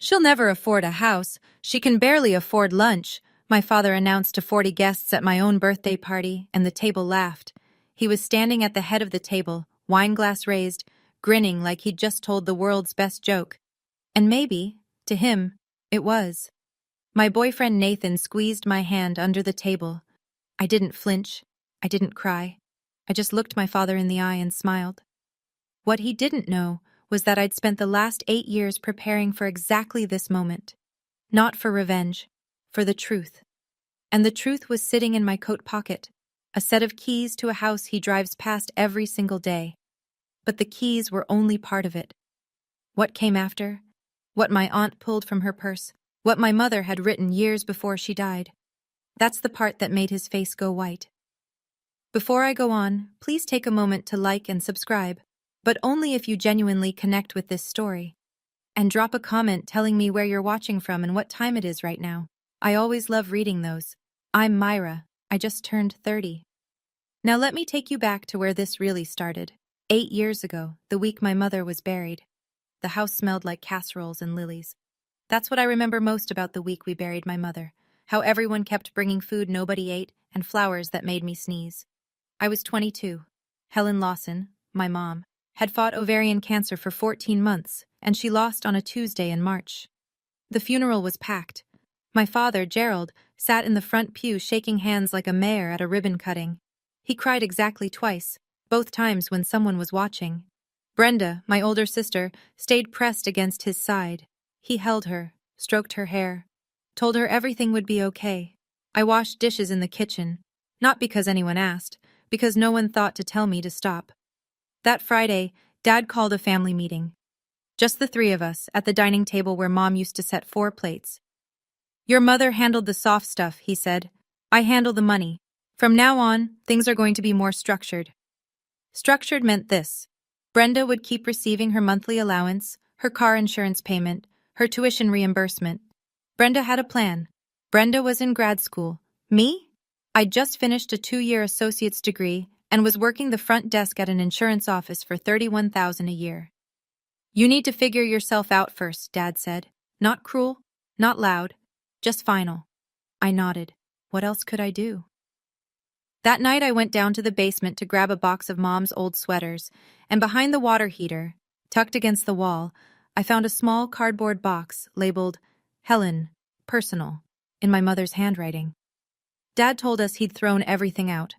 She'll never afford a house. She can barely afford lunch, my father announced to 40 guests at my own birthday party, and the table laughed. He was standing at the head of the table, wineglass raised, grinning like he'd just told the world's best joke. And maybe, to him, it was. My boyfriend Nathan squeezed my hand under the table. I didn't flinch. I didn't cry. I just looked my father in the eye and smiled. What he didn't know was that I'd spent the last 8 years preparing for exactly this moment. Not for revenge, for the truth. And the truth was sitting in my coat pocket, a set of keys to a house he drives past every single day. But the keys were only part of it. What came after? What my aunt pulled from her purse? What my mother had written years before she died? That's the part that made his face go white. Before I go on, please take a moment to like and subscribe, but only if you genuinely connect with this story. And drop a comment telling me where you're watching from and what time it is right now. I always love reading those. I'm Myra. I just turned 30. Now let me take you back to where this really started. 8 years ago, the week my mother was buried. The house smelled like casseroles and lilies. That's what I remember most about the week we buried my mother. How everyone kept bringing food nobody ate and flowers that made me sneeze. I was 22. Helen Lawson, my mom, had fought ovarian cancer for 14 months, and she lost on a Tuesday in March. The funeral was packed. My father, Gerald, sat in the front pew shaking hands like a mayor at a ribbon cutting. He cried exactly twice, both times when someone was watching. Brenda, my older sister, stayed pressed against his side. He held her, stroked her hair, told her everything would be okay. I washed dishes in the kitchen, not because anyone asked, because no one thought to tell me to stop. That Friday, Dad called a family meeting. Just the 3 of us, at the dining table where Mom used to set 4 plates. Your mother handled the soft stuff, he said. I handle the money. From now on, things are going to be more structured. Structured meant this. Brenda would keep receiving her monthly allowance, her car insurance payment, her tuition reimbursement. Brenda had a plan. Brenda was in grad school. Me? I'd just finished a 2-year associate's degree and was working the front desk at an insurance office for $31,000 a year. You need to figure yourself out first, Dad said. Not cruel, not loud, just final. I nodded. What else could I do? That night I went down to the basement to grab a box of Mom's old sweaters, and behind the water heater, tucked against the wall, I found a small cardboard box labeled Helen, Personal, in my mother's handwriting. Dad told us he'd thrown everything out.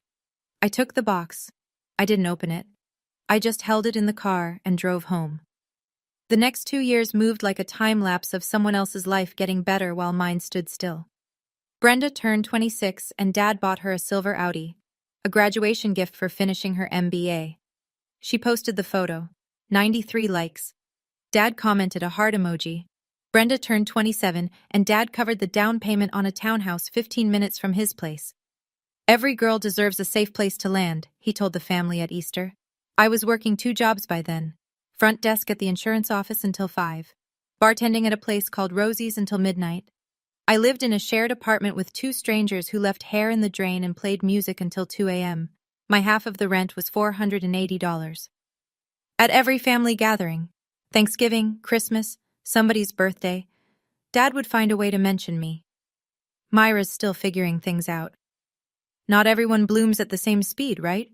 I took the box. I didn't open it. I just held it in the car and drove home. The next 2 years moved like a time lapse of someone else's life getting better while mine stood still. Brenda turned 26 and Dad bought her a silver Audi, a graduation gift for finishing her MBA. She posted the photo. 93 likes. Dad commented a heart emoji. Brenda turned 27 and Dad covered the down payment on a townhouse 15 minutes from his place. Every girl deserves a safe place to land, he told the family at Easter. I was working 2 jobs by then. Front desk at the insurance office until 5. Bartending at a place called Rosie's until midnight. I lived in a shared apartment with 2 strangers who left hair in the drain and played music until 2 a.m. My half of the rent was $480. At every family gathering, Thanksgiving, Christmas, somebody's birthday, Dad would find a way to mention me. Myra's still figuring things out. Not everyone blooms at the same speed, right?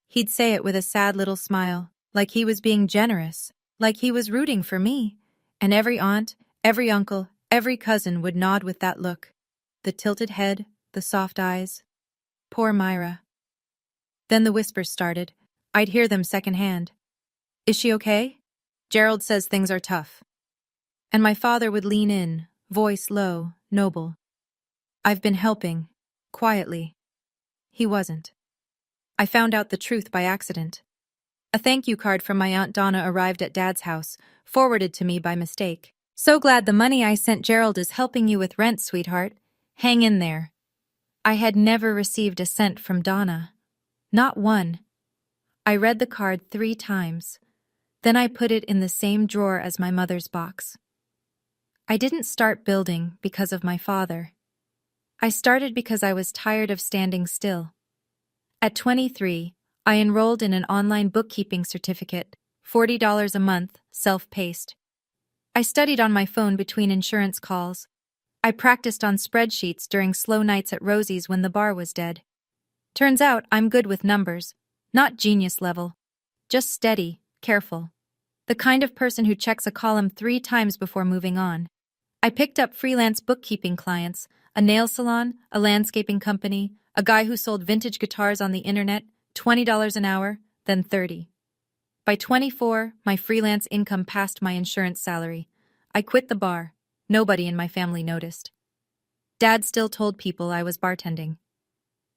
He'd say it with a sad little smile, like he was being generous, like he was rooting for me. And every aunt, every uncle, every cousin would nod with that look. The tilted head, the soft eyes. Poor Myra. Then the whispers started. I'd hear them secondhand. Is she okay? Gerald says things are tough. And my father would lean in, voice low, noble. I've been helping, quietly. He wasn't. I found out the truth by accident. A thank you card from my Aunt Donna arrived at Dad's house, forwarded to me by mistake. So glad the money I sent Gerald is helping you with rent, sweetheart. Hang in there. I had never received a cent from Donna. Not one. I read the card 3 times. Then I put it in the same drawer as my mother's box. I didn't start building because of my father. I started because I was tired of standing still. At 23, I enrolled in an online bookkeeping certificate, $40 a month, self-paced. I studied on my phone between insurance calls. I practiced on spreadsheets during slow nights at Rosie's when the bar was dead. Turns out I'm good with numbers. Not genius level. Just steady, careful. The kind of person who checks a column 3 times before moving on. I picked up freelance bookkeeping clients, a nail salon, a landscaping company, a guy who sold vintage guitars on the internet, $20 an hour, then 30. By 24, my freelance income passed my insurance salary. I quit the bar. Nobody in my family noticed. Dad still told people I was bartending.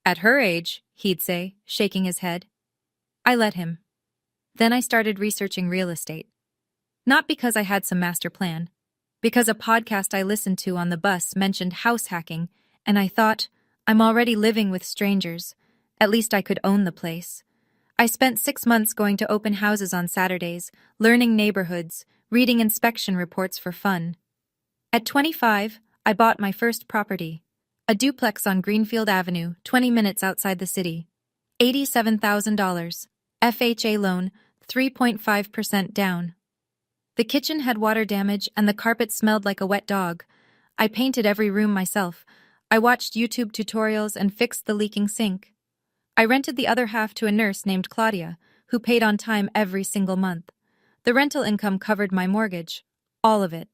At her age, he'd say, shaking his head. I let him. Then I started researching real estate. Not because I had some master plan, because a podcast I listened to on the bus mentioned house hacking, and I thought, I'm already living with strangers. At least I could own the place. I spent 6 months going to open houses on Saturdays, learning neighborhoods, reading inspection reports for fun. At 25, I bought my first property, a duplex on Greenfield Avenue, 20 minutes outside the city. $87,000. FHA loan, 3.5% down. The kitchen had water damage and the carpet smelled like a wet dog. I painted every room myself. I watched YouTube tutorials and fixed the leaking sink. I rented the other half to a nurse named Claudia, who paid on time every single month. The rental income covered my mortgage. All of it.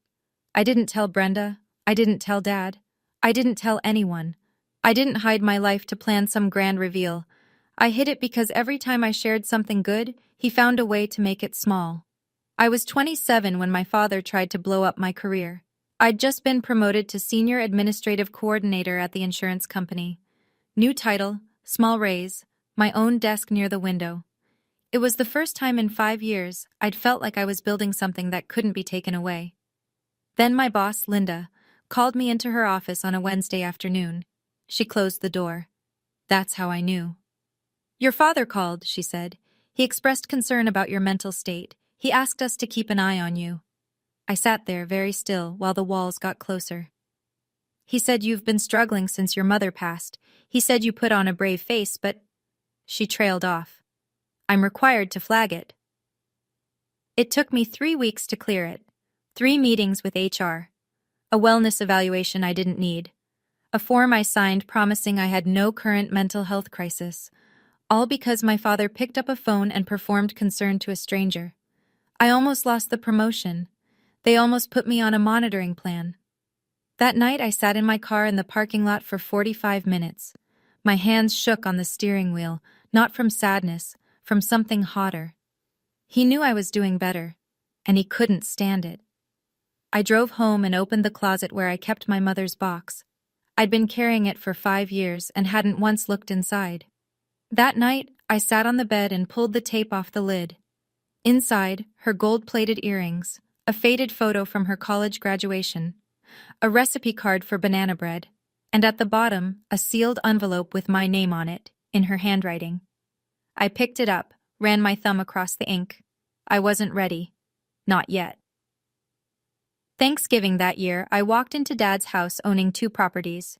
I didn't tell Brenda. I didn't tell Dad. I didn't tell anyone. I didn't hide my life to plan some grand reveal. I hid it because every time I shared something good, he found a way to make it small. I was 27 when my father tried to blow up my career. I'd just been promoted to senior administrative coordinator at the insurance company. New title, small raise, my own desk near the window. It was the first time in 5 years I'd felt like I was building something that couldn't be taken away. Then my boss, Linda, called me into her office on a Wednesday afternoon. She closed the door. That's how I knew. Your father called, she said. He expressed concern about your mental state. He asked us to keep an eye on you. I sat there very still while the walls got closer. He said you've been struggling since your mother passed. He said you put on a brave face, but... She trailed off. I'm required to flag it. It took me 3 weeks to clear it. 3 meetings with HR. A wellness evaluation I didn't need. A form I signed promising I had no current mental health crisis. All because my father picked up a phone and performed concern to a stranger. I almost lost the promotion. They almost put me on a monitoring plan. That night I sat in my car in the parking lot for 45 minutes. My hands shook on the steering wheel, not from sadness, from something hotter. He knew I was doing better, and he couldn't stand it. I drove home and opened the closet where I kept my mother's box. I'd been carrying it for 5 years and hadn't once looked inside. That night, I sat on the bed and pulled the tape off the lid. Inside, her gold-plated earrings, a faded photo from her college graduation, a recipe card for banana bread, and at the bottom, a sealed envelope with my name on it, in her handwriting. I picked it up, ran my thumb across the ink. I wasn't ready. Not yet. Thanksgiving that year, I walked into Dad's house owning 2 properties.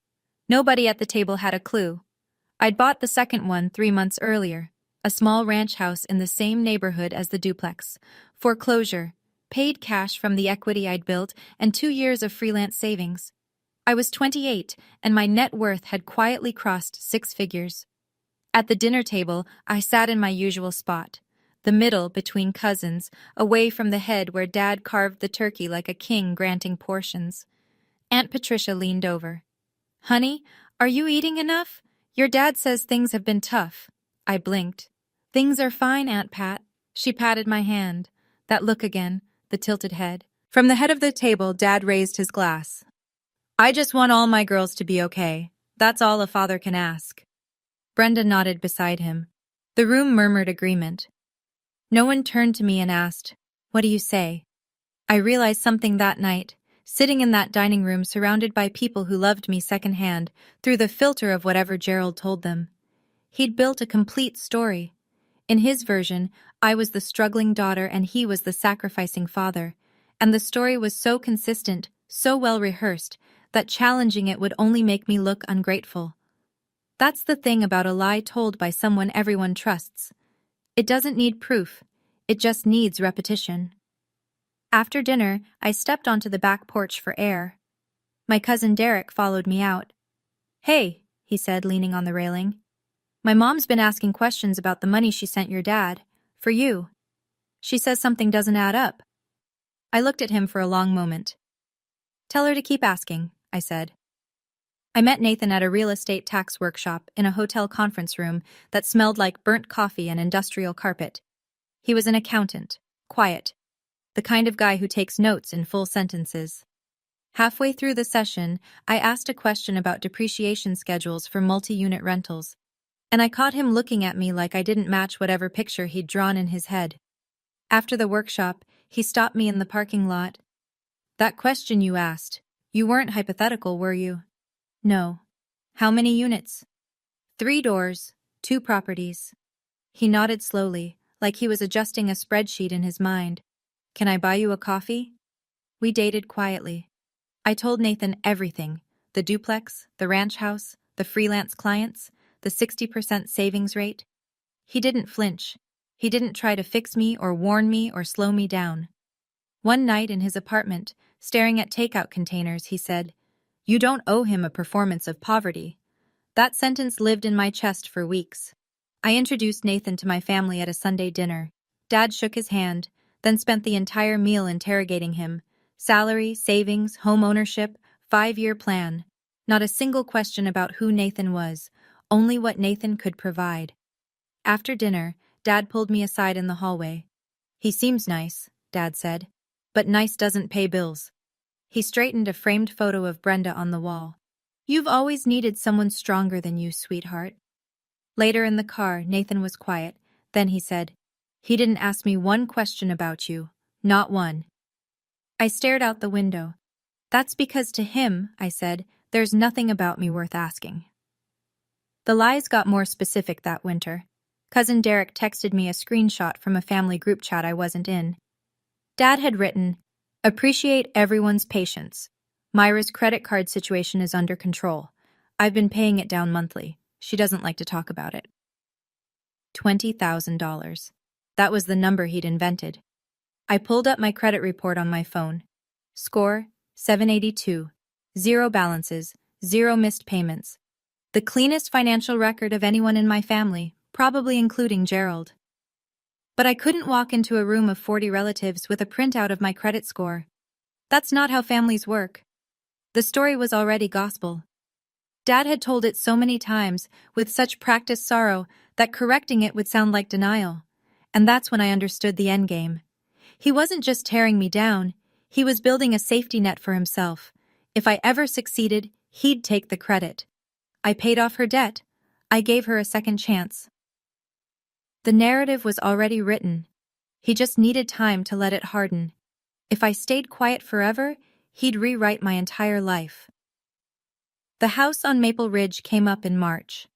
Nobody at the table had a clue. I'd bought the second one 3 months earlier, a small ranch house in the same neighborhood as the duplex. Foreclosure, paid cash from the equity I'd built, and 2 years of freelance savings. I was 28, and my net worth had quietly crossed 6 figures. At the dinner table, I sat in my usual spot, the middle between cousins, away from the head where Dad carved the turkey like a king granting portions. Aunt Patricia leaned over. Honey, are you eating enough? Your dad says things have been tough. I blinked. Things are fine, Aunt Pat. She patted my hand. That look again, the tilted head. From the head of the table, Dad raised his glass. I just want all my girls to be okay. That's all a father can ask. Brenda nodded beside him. The room murmured agreement. No one turned to me and asked, What do you say? I realized something that night, sitting in that dining room surrounded by people who loved me secondhand, through the filter of whatever Gerald told them. He'd built a complete story. In his version, I was the struggling daughter and he was the sacrificing father, and the story was so consistent, so well rehearsed, that challenging it would only make me look ungrateful. That's the thing about a lie told by someone everyone trusts. It doesn't need proof. It just needs repetition. After dinner, I stepped onto the back porch for air. My cousin Derek followed me out. "Hey," he said, leaning on the railing. "My mom's been asking questions about the money she sent your dad. For you. She says something doesn't add up." I looked at him for a long moment. "Tell her to keep asking," I said. I met Nathan at a real estate tax workshop in a hotel conference room that smelled like burnt coffee and industrial carpet. He was an accountant, quiet, the kind of guy who takes notes in full sentences. Halfway through the session, I asked a question about depreciation schedules for multi-unit rentals, and I caught him looking at me like I didn't match whatever picture he'd drawn in his head. After the workshop, he stopped me in the parking lot. "That question you asked, you weren't hypothetical, were you?" "No." "How many units?" "3 doors, 2 properties." He nodded slowly, like he was adjusting a spreadsheet in his mind. "Can I buy you a coffee?" We dated quietly. I told Nathan everything: the duplex, the ranch house, the freelance clients, the 60% savings rate. He didn't flinch. He didn't try to fix me or warn me or slow me down. One night in his apartment, staring at takeout containers, he said, "You don't owe him a performance of poverty." That sentence lived in my chest for weeks. I introduced Nathan to my family at a Sunday dinner. Dad shook his hand, then spent the entire meal interrogating him. Salary, savings, home ownership, 5-year plan. Not a single question about who Nathan was, only what Nathan could provide. After dinner, Dad pulled me aside in the hallway. "He seems nice," Dad said, "but nice doesn't pay bills." He straightened a framed photo of Brenda on the wall. "You've always needed someone stronger than you, sweetheart." Later in the car, Nathan was quiet. Then he said, "He didn't ask me one question about you. Not one." I stared out the window. "That's because to him," I said, "there's nothing about me worth asking." The lies got more specific that winter. Cousin Derek texted me a screenshot from a family group chat I wasn't in. Dad had written, "Appreciate everyone's patience. Myra's credit card situation is under control. I've been paying it down monthly. She doesn't like to talk about it." $20,000. That was the number he'd invented. I pulled up my credit report on my phone. Score, 782. 0 balances, 0 missed payments. The cleanest financial record of anyone in my family, probably including Gerald. But I couldn't walk into a room of 40 relatives with a printout of my credit score. That's not how families work. The story was already gospel. Dad had told it so many times, with such practiced sorrow, that correcting it would sound like denial. And that's when I understood the endgame. He wasn't just tearing me down, he was building a safety net for himself. If I ever succeeded, he'd take the credit. I paid off her debt. I gave her a second chance. The narrative was already written. He just needed time to let it harden. If I stayed quiet forever, he'd rewrite my entire life. The house on Maple Ridge came up in March.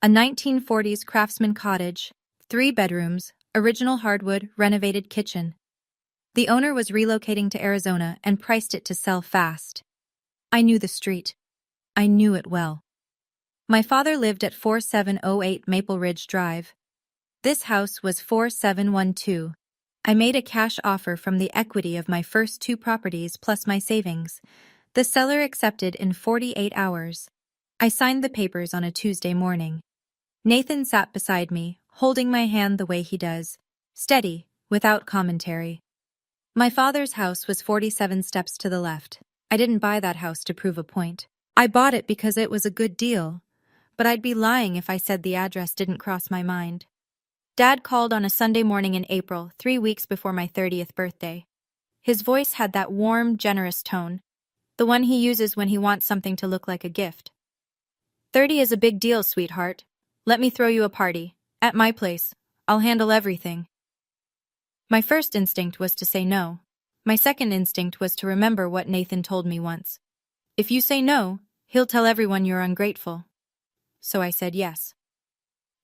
A 1940s craftsman cottage, 3 bedrooms, original hardwood, renovated kitchen. The owner was relocating to Arizona and priced it to sell fast. I knew the street. I knew it well. My father lived at 4708 Maple Ridge Drive. This house was 4712. I made a cash offer from the equity of my first 2 properties plus my savings. The seller accepted in 48 hours. I signed the papers on a Tuesday morning. Nathan sat beside me, holding my hand the way he does, steady, without commentary. My father's house was 47 steps to the left. I didn't buy that house to prove a point. I bought it because it was a good deal, but I'd be lying if I said the address didn't cross my mind. Dad called on a Sunday morning in April, 3 weeks before my 30th birthday. His voice had that warm, generous tone, the one he uses when he wants something to look like a gift. 30 is a big deal, sweetheart. Let me throw you a party. At my place. I'll handle everything. My first instinct was to say no. My second instinct was to remember what Nathan told me once. If you say no, he'll tell everyone you're ungrateful. So I said yes.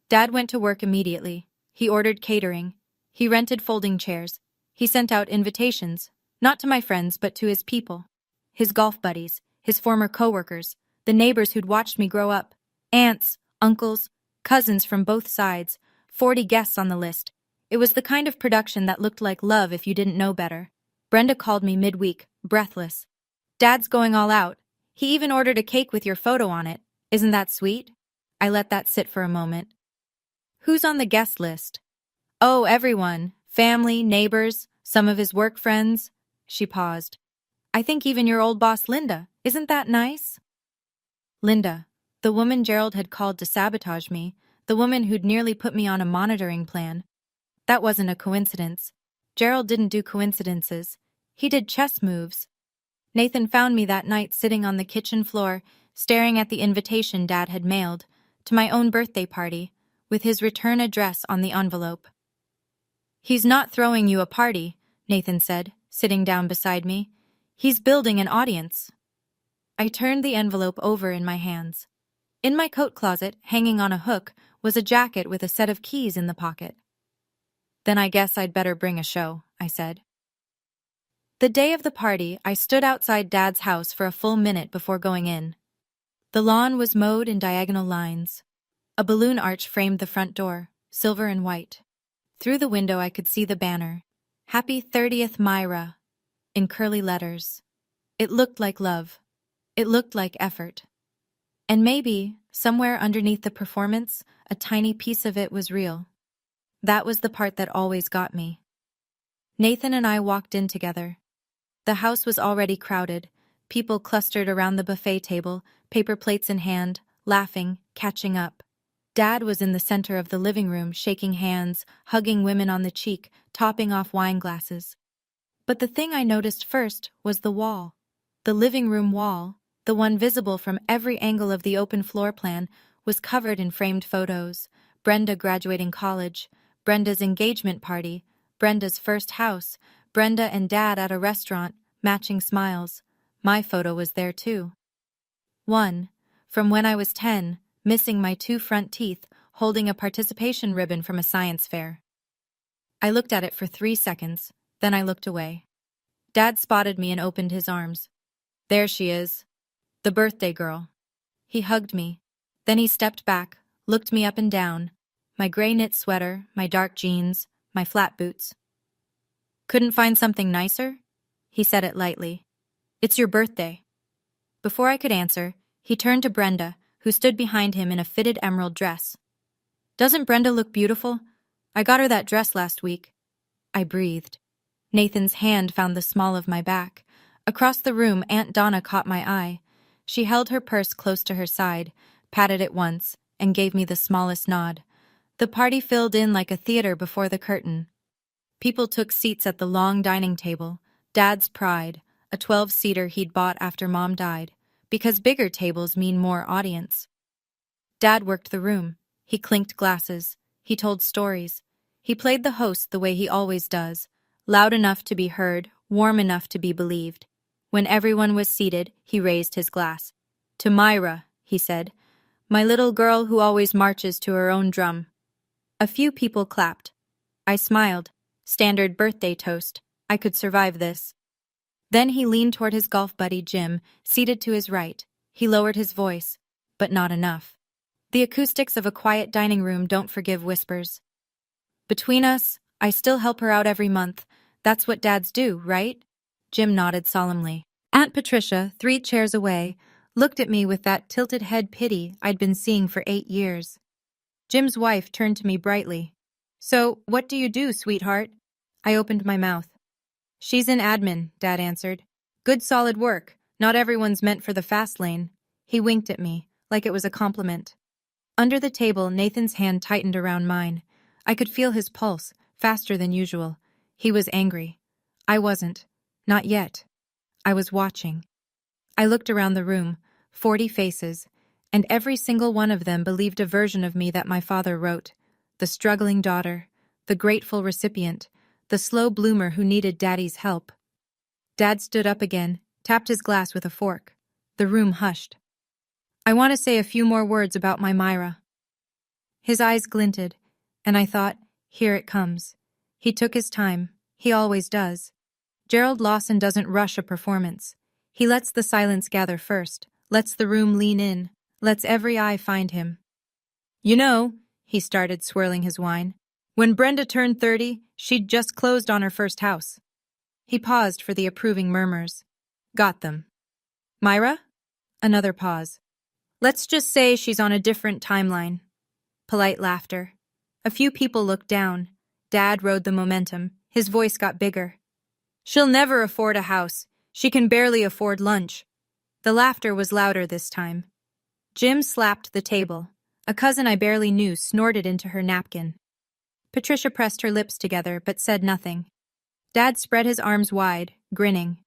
Dad went to work immediately. He ordered catering. He rented folding chairs. He sent out invitations, not to my friends but to his people. His golf buddies, his former coworkers, the neighbors who'd watched me grow up, aunts, uncles, cousins from both sides, 40 guests on the list. It was the kind of production that looked like love if you didn't know better. Brenda called me midweek, breathless. Dad's going all out. He even ordered a cake with your photo on it. Isn't that sweet? I let that sit for a moment. Who's on the guest list? Oh, everyone. Family, neighbors, some of his work friends. She paused. I think even your old boss Linda. Isn't that nice? Linda, the woman Gerald had called to sabotage me, the woman who'd nearly put me on a monitoring plan. That wasn't a coincidence. Gerald didn't do coincidences. He did chess moves. Nathan found me that night sitting on the kitchen floor, staring at the invitation Dad had mailed, to my own birthday party, with his return address on the envelope. He's not throwing you a party, Nathan said, sitting down beside me. He's building an audience. I turned the envelope over in my hands. In my coat closet, hanging on a hook, was a jacket with a set of keys in the pocket. Then I guess I'd better bring a show, I said. The day of the party, I stood outside Dad's house for a full minute before going in. The lawn was mowed in diagonal lines. A balloon arch framed the front door, silver and white. Through the window I could see the banner, Happy 30th Myra, in curly letters. It looked like love. It looked like effort. And maybe, somewhere underneath the performance, a tiny piece of it was real. That was the part that always got me. Nathan and I walked in together. The house was already crowded, people clustered around the buffet table, paper plates in hand, laughing, catching up. Dad was in the center of the living room, shaking hands, hugging women on the cheek, topping off wine glasses. But the thing I noticed first was the wall. The living room wall, the one visible from every angle of the open floor plan, was covered in framed photos. Brenda graduating college, Brenda's engagement party, Brenda's first house, Brenda and Dad at a restaurant, matching smiles. My photo was there too. One, from when I was 10, missing my 2 front teeth, holding a participation ribbon from a science fair. I looked at it for 3 seconds, then I looked away. Dad spotted me and opened his arms. There she is, the birthday girl. He hugged me. Then he stepped back, looked me up and down, my gray knit sweater, my dark jeans, my flat boots. Couldn't find something nicer? He said it lightly. It's your birthday. Before I could answer, he turned to Brenda, who stood behind him in a fitted emerald dress. Doesn't Brenda look beautiful? I got her that dress last week. I breathed. Nathan's hand found the small of my back. Across the room, Aunt Donna caught my eye. She held her purse close to her side, patted it once, and gave me the smallest nod. The party filled in like a theater before the curtain. People took seats at the long dining table, Dad's pride, a 12-seater he'd bought after Mom died, because bigger tables mean more audience. Dad worked the room. He clinked glasses. He told stories. He played the host the way he always does, loud enough to be heard, warm enough to be believed. When everyone was seated, he raised his glass. To Myra, he said, my little girl who always marches to her own drum. A few people clapped. I smiled. Standard birthday toast. I could survive this. Then he leaned toward his golf buddy Jim, seated to his right. He lowered his voice, but not enough. The acoustics of a quiet dining room don't forgive whispers. Between us, I still help her out every month. That's what dads do, right? Jim nodded solemnly. Aunt Patricia, 3 chairs away, looked at me with that tilted head pity I'd been seeing for 8 years. Jim's wife turned to me brightly. So, what do you do, sweetheart? I opened my mouth. She's in admin, Dad answered. Good solid work. Not everyone's meant for the fast lane. He winked at me, like it was a compliment. Under the table, Nathan's hand tightened around mine. I could feel his pulse, faster than usual. He was angry. I wasn't. Not yet. I was watching. I looked around the room, 40 faces, and every single one of them believed a version of me that my father wrote. The struggling daughter, the grateful recipient, the slow bloomer who needed Daddy's help. Dad stood up again, tapped his glass with a fork. The room hushed. I want to say a few more words about my Myra. His eyes glinted, and I thought, here it comes. He took his time. He always does. Gerald Lawson doesn't rush a performance. He lets the silence gather first, lets the room lean in, lets every eye find him. You know, he started, swirling his wine, when Brenda turned 30, she'd just closed on her first house. He paused for the approving murmurs. Got them. Myra? Another pause. Let's just say she's on a different timeline. Polite laughter. A few people looked down. Dad rode the momentum. His voice got bigger. She'll never afford a house. She can barely afford lunch. The laughter was louder this time. Jim slapped the table. A cousin I barely knew snorted into her napkin. Patricia pressed her lips together but said nothing. Dad spread his arms wide, grinning.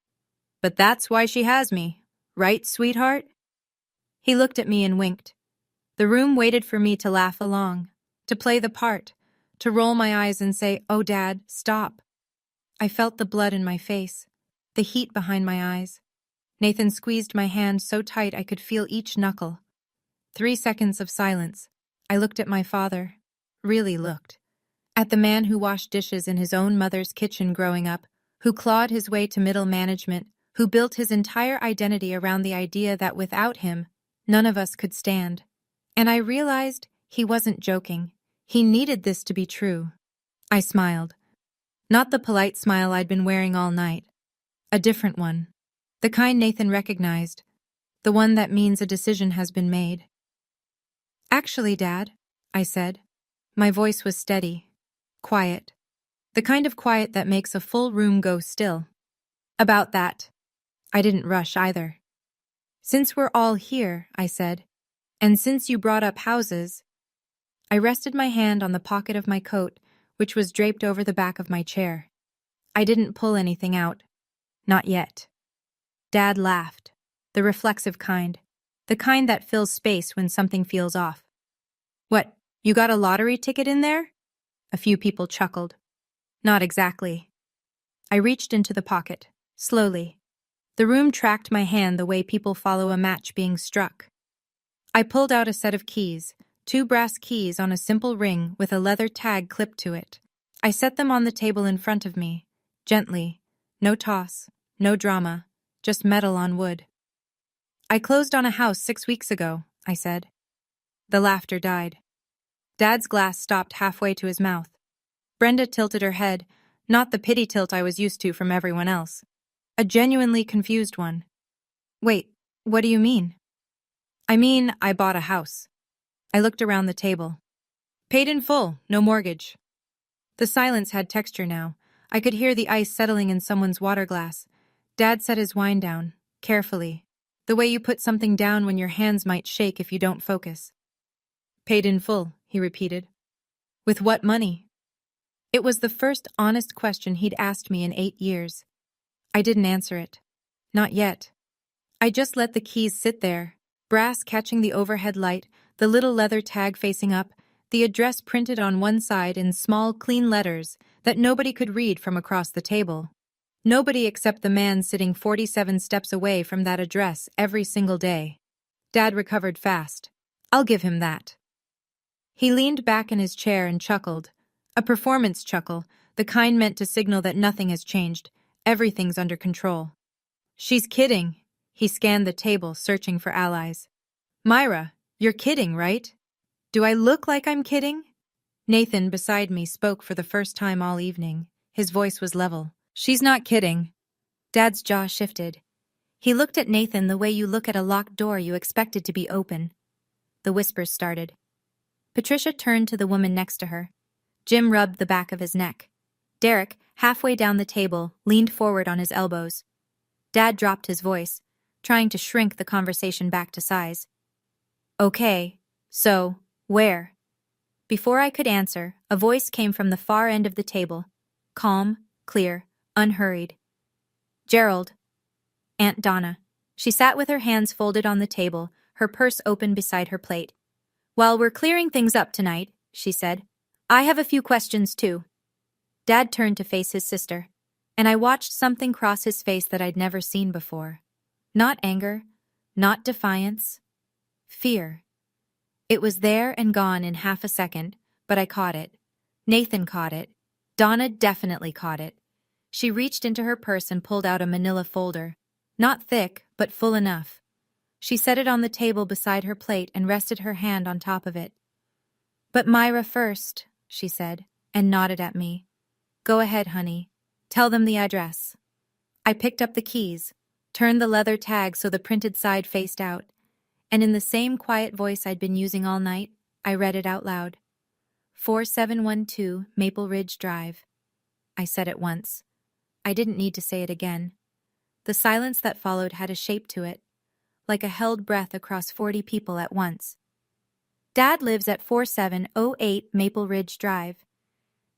But that's why she has me. Right, sweetheart? He looked at me and winked. The room waited for me to laugh along, to play the part, to roll my eyes and say, "Oh, Dad, stop." I felt the blood in my face, the heat behind my eyes. Nathan squeezed my hand so tight I could feel each knuckle. 3 seconds of silence. I looked at my father. Really looked. At the man who washed dishes in his own mother's kitchen growing up, who clawed his way to middle management, who built his entire identity around the idea that without him, none of us could stand. And I realized he wasn't joking. He needed this to be true. I smiled. Not the polite smile I'd been wearing all night. A different one. The kind Nathan recognized. The one that means a decision has been made. Actually, Dad, I said. My voice was steady, quiet. The kind of quiet that makes a full room go still. About that. I didn't rush either. Since we're all here, I said, and since you brought up houses, I rested my hand on the pocket of my coat, which was draped over the back of my chair. I didn't pull anything out. Not yet. Dad laughed, the reflexive kind, the kind that fills space when something feels off. What, you got a lottery ticket in there? A few people chuckled. Not exactly. I reached into the pocket, slowly. The room tracked my hand the way people follow a match being struck. I pulled out a set of keys, 2 brass keys on a simple ring with a leather tag clipped to it. I set them on the table in front of me, gently. No toss, no drama, just metal on wood. I closed on a house 6 weeks ago, I said. The laughter died. Dad's glass stopped halfway to his mouth. Brenda tilted her head, not the pity tilt I was used to from everyone else. A genuinely confused one. Wait, what do you mean? I mean, I bought a house. I looked around the table. Paid in full, no mortgage. The silence had texture now. I could hear the ice settling in someone's water glass. Dad set his wine down, carefully. The way you put something down when your hands might shake if you don't focus. Paid in full, he repeated. With what money? It was the first honest question he'd asked me in 8 years. I didn't answer it. Not yet. I just let the keys sit there, brass catching the overhead light, the little leather tag facing up, the address printed on one side in small, clean letters that nobody could read from across the table. Nobody except the man sitting 47 steps away from that address every single day. Dad recovered fast. I'll give him that. He leaned back in his chair and chuckled. A performance chuckle, the kind meant to signal that nothing has changed. Everything's under control. She's kidding. He scanned the table, searching for allies. Myra, you're kidding, right? Do I look like I'm kidding? Nathan, beside me, spoke for the first time all evening. His voice was level. She's not kidding. Dad's jaw shifted. He looked at Nathan the way you look at a locked door you expected to be open. The whispers started. Patricia turned to the woman next to her. Jim rubbed the back of his neck. Derek, halfway down the table, leaned forward on his elbows. Dad dropped his voice, trying to shrink the conversation back to size. Okay, so, where? Before I could answer, a voice came from the far end of the table. Calm, clear, unhurried. Gerald. Aunt Donna. She sat with her hands folded on the table, her purse open beside her plate. While we're clearing things up tonight, she said, I have a few questions too. Dad turned to face his sister, and I watched something cross his face that I'd never seen before. Not anger, not defiance. Fear. It was there and gone in half a second, but I caught it. Nathan caught it. Donna definitely caught it. She reached into her purse and pulled out a manila folder. Not thick, but full enough. She set it on the table beside her plate and rested her hand on top of it. But Myra first, she said, and nodded at me. Go ahead, honey. Tell them the address. I picked up the keys, turned the leather tag so the printed side faced out, and in the same quiet voice I'd been using all night, I read it out loud. 4712 Maple Ridge Drive. I said it once. I didn't need to say it again. The silence that followed had a shape to it, like a held breath across 40 people at once. Dad lives at 4708 Maple Ridge Drive.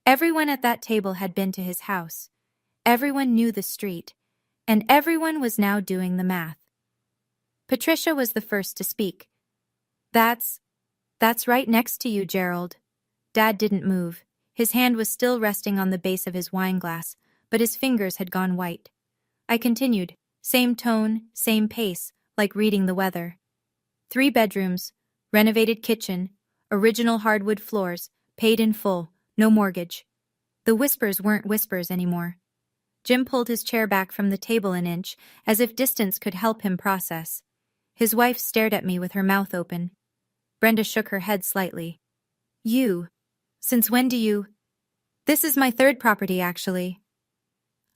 Everyone at that table had been to his house. Everyone knew the street, and everyone was now doing the math. Patricia was the first to speak. That's right next to you, Gerald. Dad didn't move. His hand was still resting on the base of his wine glass, but his fingers had gone white. I continued, same tone, same pace, like reading the weather. 3 bedrooms, renovated kitchen, original hardwood floors, paid in full, no mortgage. The whispers weren't whispers anymore. Jim pulled his chair back from the table an inch, as if distance could help him process. His wife stared at me with her mouth open. Brenda shook her head slightly. You? Since when do you? This is my 3rd property, actually.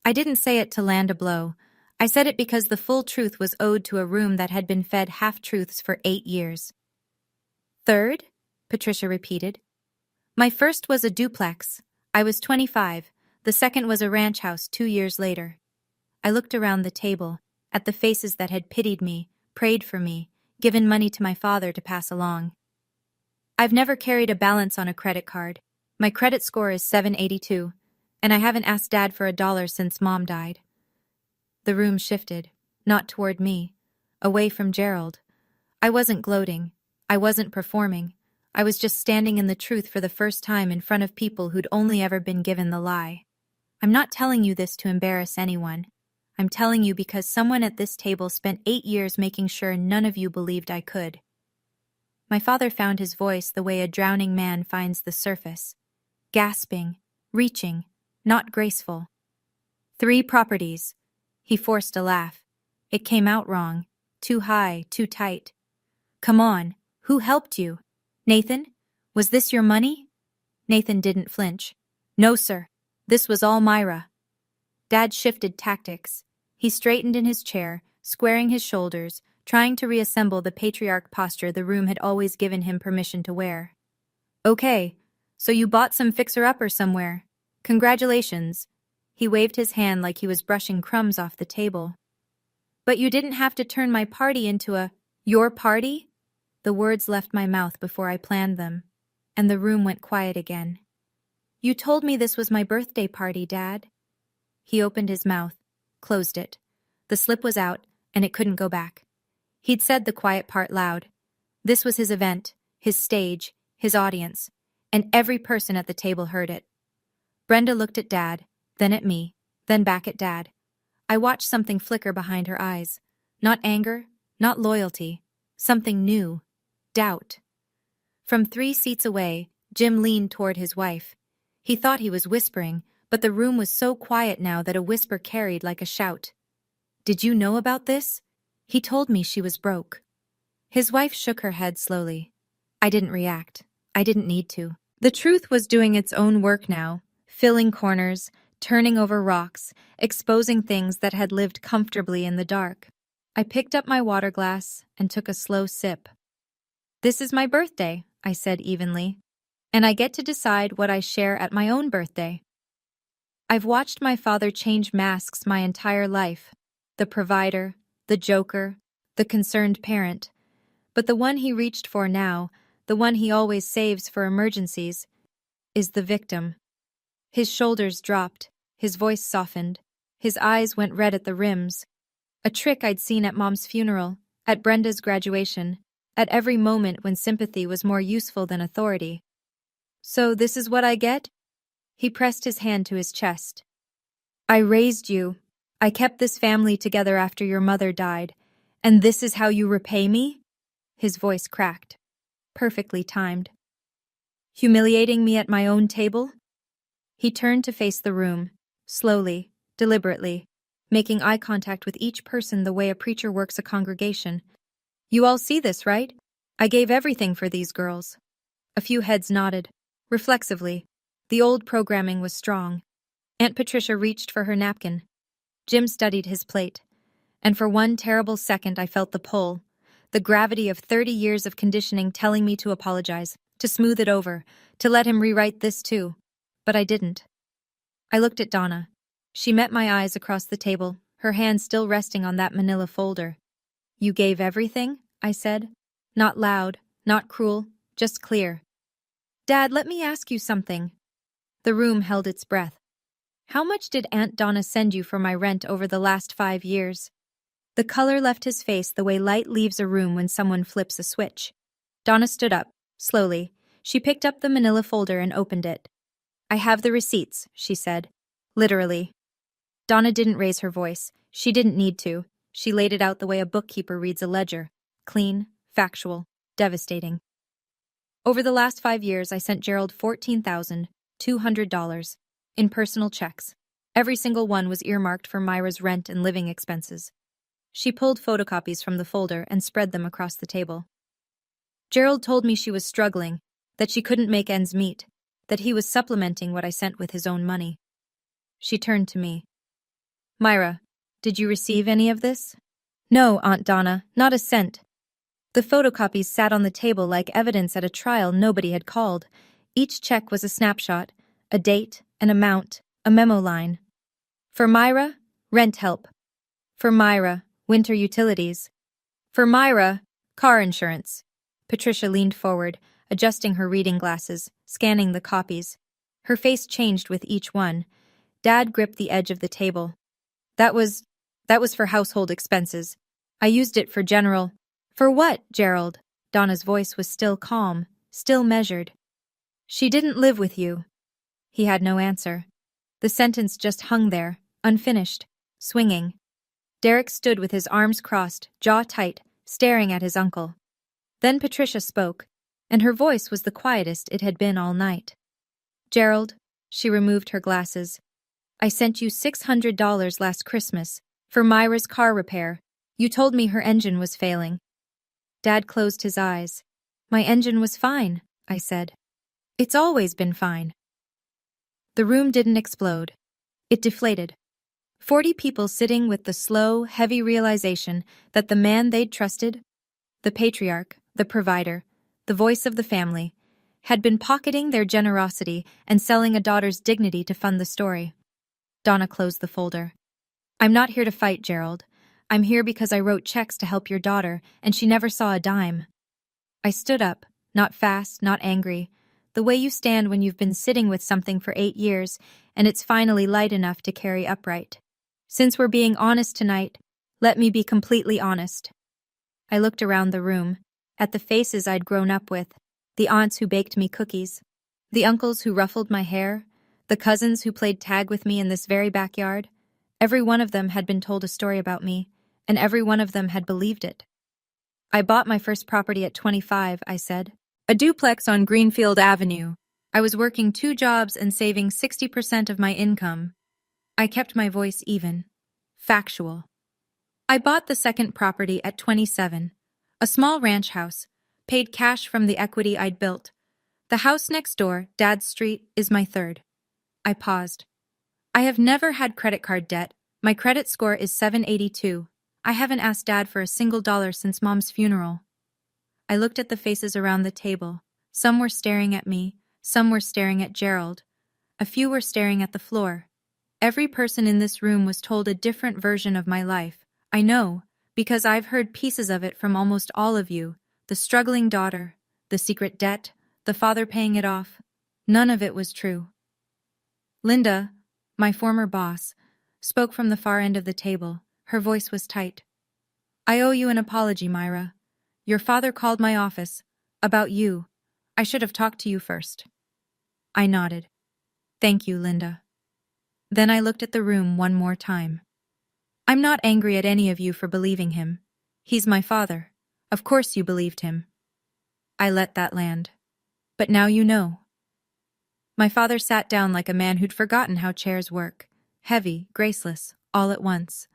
I didn't say it to land a blow. I said it because the full truth was owed to a room that had been fed half-truths for 8 years. 3rd? Patricia repeated. My first was a duplex. I was 25. The second was a ranch house 2 years later. I looked around the table, at the faces that had pitied me, prayed for me, given money to my father to pass along. I've never carried a balance on a credit card. My credit score is 782, and I haven't asked Dad for $1 since Mom died. The room shifted, not toward me, away from Gerald. I wasn't gloating. I wasn't performing. I was just standing in the truth for the first time in front of people who'd only ever been given the lie. I'm not telling you this to embarrass anyone. I'm telling you because someone at this table spent 8 years making sure none of you believed I could. My father found his voice the way a drowning man finds the surface. Gasping, reaching, not graceful. 3 properties. He forced a laugh. It came out wrong. Too high, too tight. Come on, who helped you? Nathan? Was this your money? Nathan didn't flinch. No, sir. This was all Myra. Dad shifted tactics. He straightened in his chair, squaring his shoulders, trying to reassemble the patriarch posture the room had always given him permission to wear. Okay, so you bought some fixer-upper somewhere. Congratulations. He waved his hand like he was brushing crumbs off the table. But you didn't have to turn my party into your party? The words left my mouth before I planned them, and the room went quiet again. You told me this was my birthday party, Dad. He opened his mouth, closed it. The slip was out, and it couldn't go back. He'd said the quiet part loud. This was his event, his stage, his audience, and every person at the table heard it. Brenda looked at Dad, then at me, then back at Dad. I watched something flicker behind her eyes. Not anger, not loyalty. Something new. Doubt. From 3 seats away, Jim leaned toward his wife. He thought he was whispering, but the room was so quiet now that a whisper carried like a shout. Did you know about this? He told me she was broke. His wife shook her head slowly. I didn't react. I didn't need to. The truth was doing its own work now, filling corners, turning over rocks, exposing things that had lived comfortably in the dark. I picked up my water glass and took a slow sip. This is my birthday, I said evenly, and I get to decide what I share at my own birthday. I've watched my father change masks my entire life, the provider, the joker, the concerned parent, but the one he reached for now, the one he always saves for emergencies, is the victim. His shoulders dropped, his voice softened, his eyes went red at the rims. A trick I'd seen at Mom's funeral, at Brenda's graduation, at every moment when sympathy was more useful than authority. So this is what I get? He pressed his hand to his chest. I raised you. I kept this family together after your mother died. And this is how you repay me? His voice cracked. Perfectly timed. Humiliating me at my own table? He turned to face the room, slowly, deliberately, making eye contact with each person the way a preacher works a congregation. You all see this, right? I gave everything for these girls. A few heads nodded, reflexively. The old programming was strong. Aunt Patricia reached for her napkin. Jim studied his plate, and for one terrible second I felt the pull, the gravity of 30 years of conditioning telling me to apologize, to smooth it over, to let him rewrite this too. But I didn't. I looked at Donna. She met my eyes across the table, her hand still resting on that manila folder. "You gave everything?" I said. Not loud, not cruel, just clear. "Dad, let me ask you something." The room held its breath. "How much did Aunt Donna send you for my rent over the last 5 years?" The color left his face the way light leaves a room when someone flips a switch. Donna stood up, slowly. She picked up the manila folder and opened it. "I have the receipts," she said. "Literally." Donna didn't raise her voice. She didn't need to. She laid it out the way a bookkeeper reads a ledger. Clean, factual, devastating. "Over the last 5 years, I sent Gerald $14,200 in personal checks. Every single one was earmarked for Myra's rent and living expenses." She pulled photocopies from the folder and spread them across the table. "Gerald told me she was struggling, that she couldn't make ends meet, that he was supplementing what I sent with his own money." She turned to me. "Myra, did you receive any of this?" "No, Aunt Donna, not a cent." The photocopies sat on the table like evidence at a trial nobody had called. Each check was a snapshot, a date, an amount, a memo line. For Myra, rent help. For Myra, winter utilities. For Myra, car insurance. Patricia leaned forward, adjusting her reading glasses, scanning the copies. Her face changed with each one. Dad gripped the edge of the table. That was for household expenses. I used it for general." "For what, Gerald?" Donna's voice was still calm, still measured. "She didn't live with you." He had no answer. The sentence just hung there, unfinished, swinging. Derek stood with his arms crossed, jaw tight, staring at his uncle. Then Patricia spoke, and her voice was the quietest it had been all night. "Gerald," she removed her glasses, "I sent you $600 last Christmas for Myra's car repair. You told me her engine was failing." Dad closed his eyes. "My engine was fine," I said. "It's always been fine." The room didn't explode. It deflated. 40 people sitting with the slow, heavy realization that the man they'd trusted, the patriarch, the provider, the voice of the family, had been pocketing their generosity and selling a daughter's dignity to fund the story. Donna closed the folder. "I'm not here to fight, Gerald. I'm here because I wrote checks to help your daughter, and she never saw a dime." I stood up, not fast, not angry, the way you stand when you've been sitting with something for 8 years and it's finally light enough to carry upright. "Since we're being honest tonight, let me be completely honest." I looked around the room, at the faces I'd grown up with, the aunts who baked me cookies, the uncles who ruffled my hair, the cousins who played tag with me in this very backyard. Every one of them had been told a story about me, and every one of them had believed it. "I bought my first property at 25, I said. A duplex on Greenfield Avenue. I was working 2 jobs and saving 60% of my income. I kept my voice even. Factual. "I bought the second property at 27, a small ranch house, paid cash from the equity I'd built. The house next door, Dad's Street, is my third." I paused. "I have never had credit card debt. My credit score is 782. I haven't asked Dad for a single dollar since Mom's funeral." I looked at the faces around the table. Some were staring at me, some were staring at Gerald. A few were staring at the floor. Every person in this room was told a different version of my life. I know, because I've heard pieces of it from almost all of you. The struggling daughter, the secret debt, the father paying it off. None of it was true. Linda, my former boss, spoke from the far end of the table. Her voice was tight. "I owe you an apology, Myra. Your father called my office. About you. I should have talked to you first." I nodded. "Thank you, Linda." Then I looked at the room one more time. "I'm not angry at any of you for believing him. He's my father. Of course you believed him." I let that land. "But now you know." My father sat down like a man who'd forgotten how chairs work. Heavy, graceless, all at once.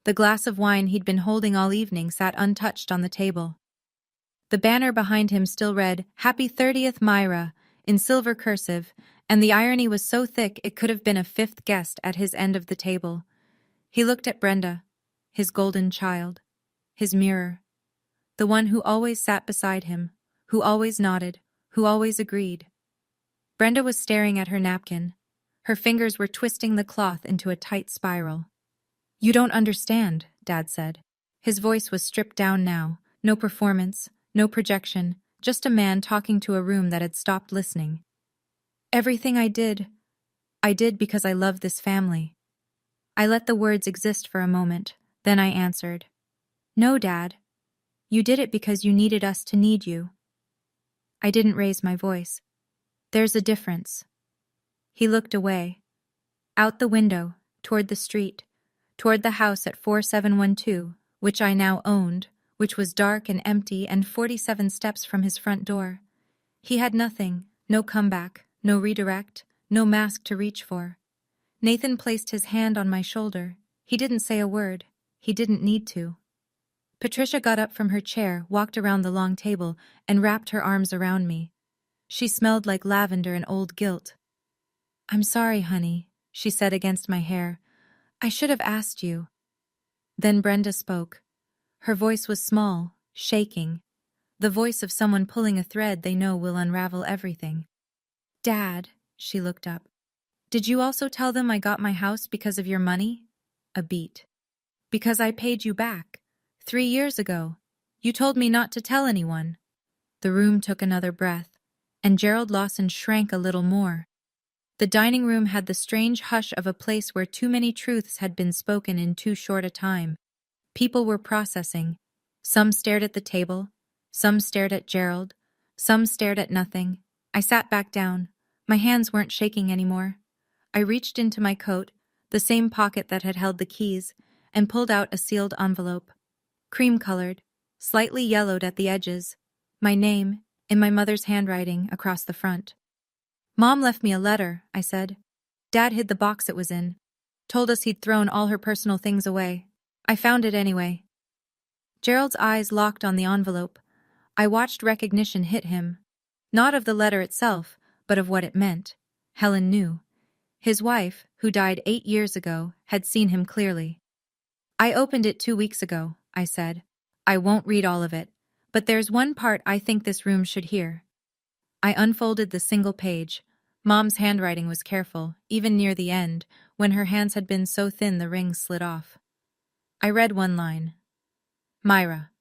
The glass of wine he'd been holding all evening sat untouched on the table. The banner behind him still read, "Happy 30th, Myra," in silver cursive, and the irony was so thick it could have been a 5th guest at his end of the table. He looked at Brenda, his golden child, his mirror, the one who always sat beside him, who always nodded, who always agreed. Brenda was staring at her napkin. Her fingers were twisting the cloth into a tight spiral. "You don't understand," Dad said. His voice was stripped down now, no performance, no projection, just a man talking to a room that had stopped listening. "Everything I did because I love this family." I let the words exist for a moment, then I answered. "No, Dad. You did it because you needed us to need you." I didn't raise my voice. "There's a difference." He looked away. Out the window, toward the street, toward the house at 4712, which I now owned, which was dark and empty and 47 steps from his front door. He had nothing, no comeback, no redirect, no mask to reach for. Nathan placed his hand on my shoulder. He didn't say a word. He didn't need to. Patricia got up from her chair, walked around the long table, and wrapped her arms around me. She smelled like lavender and old guilt. "I'm sorry, honey," she said against my hair. "I should have asked you." Then Brenda spoke. Her voice was small, shaking, the voice of someone pulling a thread they know will unravel everything. "Dad," she looked up, "did you also tell them I got my house because of your money?" A beat. "Because I paid you back. 3 years ago. You told me not to tell anyone." The room took another breath, and Gerald Lawson shrank a little more. The dining room had the strange hush of a place where too many truths had been spoken in too short a time. People were processing. Some stared at the table, some stared at Gerald, some stared at nothing. I sat back down. My hands weren't shaking anymore. I reached into my coat, the same pocket that had held the keys, and pulled out a sealed envelope. Cream-colored, slightly yellowed at the edges. My name, in my mother's handwriting, across the front. "Mom left me a letter," I said. "Dad hid the box it was in. Told us he'd thrown all her personal things away. I found it anyway." Gerald's eyes locked on the envelope. I watched recognition hit him. Not of the letter itself, but of what it meant. Helen knew. His wife, who died 8 years ago, had seen him clearly. "I opened it 2 weeks ago," I said. "I won't read all of it, but there's one part I think this room should hear." I unfolded the single page. Mom's handwriting was careful, even near the end, when her hands had been so thin the rings slid off. I read one line. "Myra,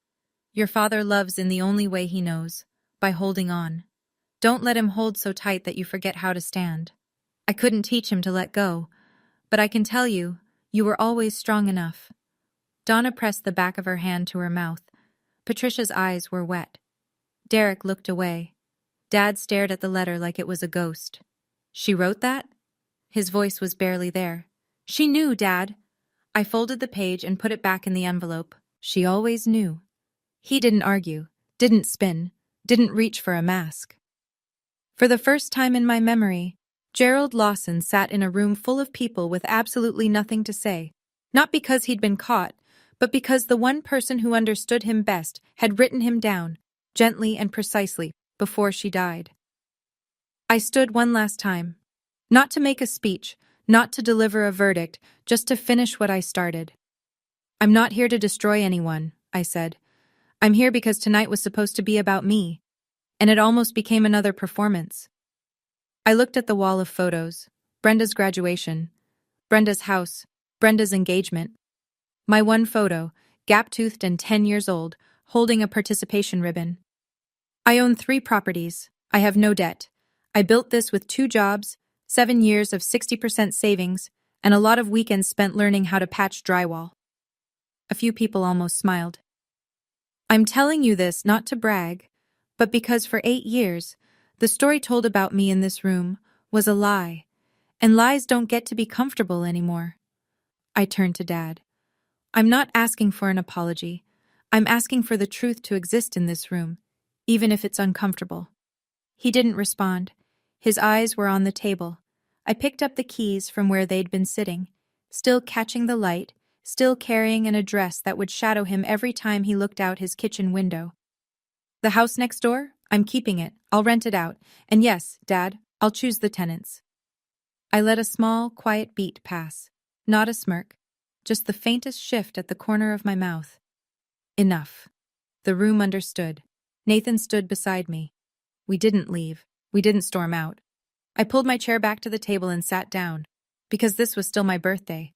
your father loves in the only way he knows, by holding on. Don't let him hold so tight that you forget how to stand. I couldn't teach him to let go, but I can tell you, you were always strong enough." Donna pressed the back of her hand to her mouth. Patricia's eyes were wet. Derek looked away. Dad stared at the letter like it was a ghost. "She wrote that?" His voice was barely there. "She knew, Dad." I folded the page and put it back in the envelope. She always knew. He didn't argue, didn't spin, didn't reach for a mask. For the first time in my memory, Gerald Lawson sat in a room full of people with absolutely nothing to say, not because he'd been caught, but because the one person who understood him best had written him down, gently and precisely, before she died. I stood one last time. Not to make a speech, not to deliver a verdict, just to finish what I started. "I'm not here to destroy anyone," I said. "I'm here because tonight was supposed to be about me, and it almost became another performance." I looked at the wall of photos. Brenda's graduation, Brenda's house, Brenda's engagement. My one photo, gap-toothed and 10 years old, holding a participation ribbon. I own 3 properties. I have no debt. I built this with 2 jobs, 7 years of 60% savings, and a lot of weekends spent learning how to patch drywall. A few people almost smiled. I'm telling you this not to brag, but because for 8 years, the story told about me in this room was a lie, and lies don't get to be comfortable anymore. I turned to Dad. "I'm not asking for an apology. I'm asking for the truth to exist in this room, even if it's uncomfortable." He didn't respond. His eyes were on the table. I picked up the keys from where they'd been sitting, still catching the light, still carrying an address that would shadow him every time he looked out his kitchen window. "The house next door? I'm keeping it. I'll rent it out. And yes, Dad, I'll choose the tenants." I let a small, quiet beat pass. Not a smirk. just the faintest shift at the corner of my mouth. Enough. The room understood. Nathan stood beside me. We didn't leave. We didn't storm out. I pulled my chair back to the table and sat down, because this was still my birthday,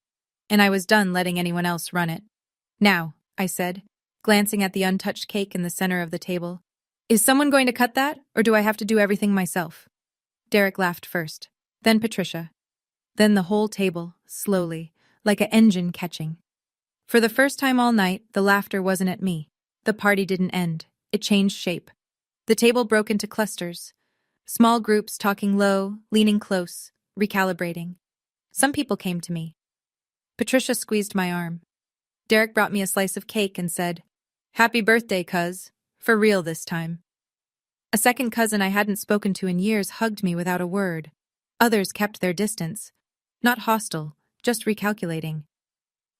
and I was done letting anyone else run it. Now, I said, glancing at the untouched cake in the center of the table. Is someone going to cut that, or do I have to do everything myself? Derek laughed first, then Patricia. Then the whole table, slowly, like an engine catching. For the first time all night, the laughter wasn't at me. The party didn't end. It changed shape. The table broke into clusters. Small groups talking low, leaning close, recalibrating. Some people came to me. Patricia squeezed my arm. Derek brought me a slice of cake and said, "Happy birthday, cuz. For real this time." A second cousin I hadn't spoken to in years hugged me without a word. Others kept their distance. Not hostile, just recalculating.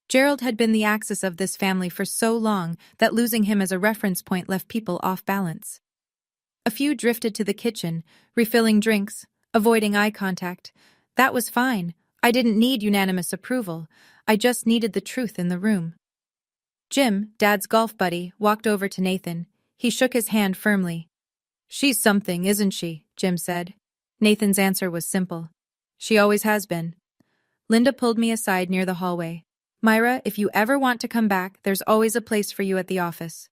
Gerald had been the axis of this family for so long that losing him as a reference point left people off balance. A few drifted to the kitchen, refilling drinks, avoiding eye contact. That was fine. I didn't need unanimous approval. I just needed the truth in the room. Jim, Dad's golf buddy, walked over to Nathan. He shook his hand firmly. "She's something, isn't she?" Jim said. Nathan's answer was simple. "She always has been." Linda pulled me aside near the hallway. "Myra, if you ever want to come back, there's always a place for you at the office."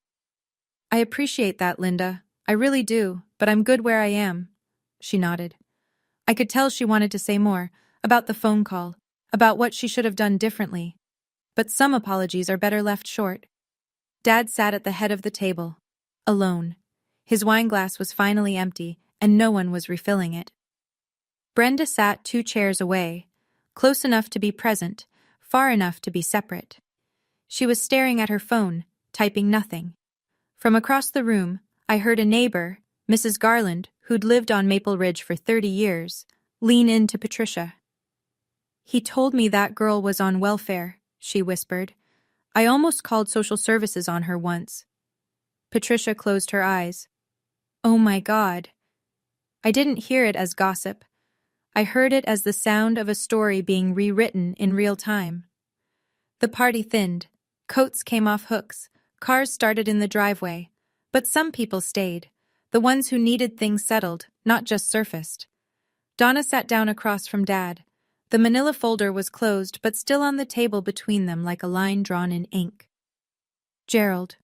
"I appreciate that, Linda. I really do, but I'm good where I am." She nodded. I could tell she wanted to say more, about the phone call, about what she should have done differently. But some apologies are better left short. Dad sat at the head of the table, alone. His wineglass was finally empty, and no one was refilling it. Brenda sat 2 chairs away, close enough to be present, far enough to be separate. She was staring at her phone, typing nothing. From across the room, I heard a neighbor, Mrs. Garland, who'd lived on Maple Ridge for 30 years, lean in to Patricia. "He told me that girl was on welfare," she whispered. "I almost called social services on her once." Patricia closed her eyes. "Oh my God." I didn't hear it as gossip. I heard it as the sound of a story being rewritten in real time. The party thinned. Coats came off hooks. Cars started in the driveway. But some people stayed. The ones who needed things settled, not just surfaced. Donna sat down across from Dad. The manila folder was closed but still on the table between them like a line drawn in ink. "Gerald."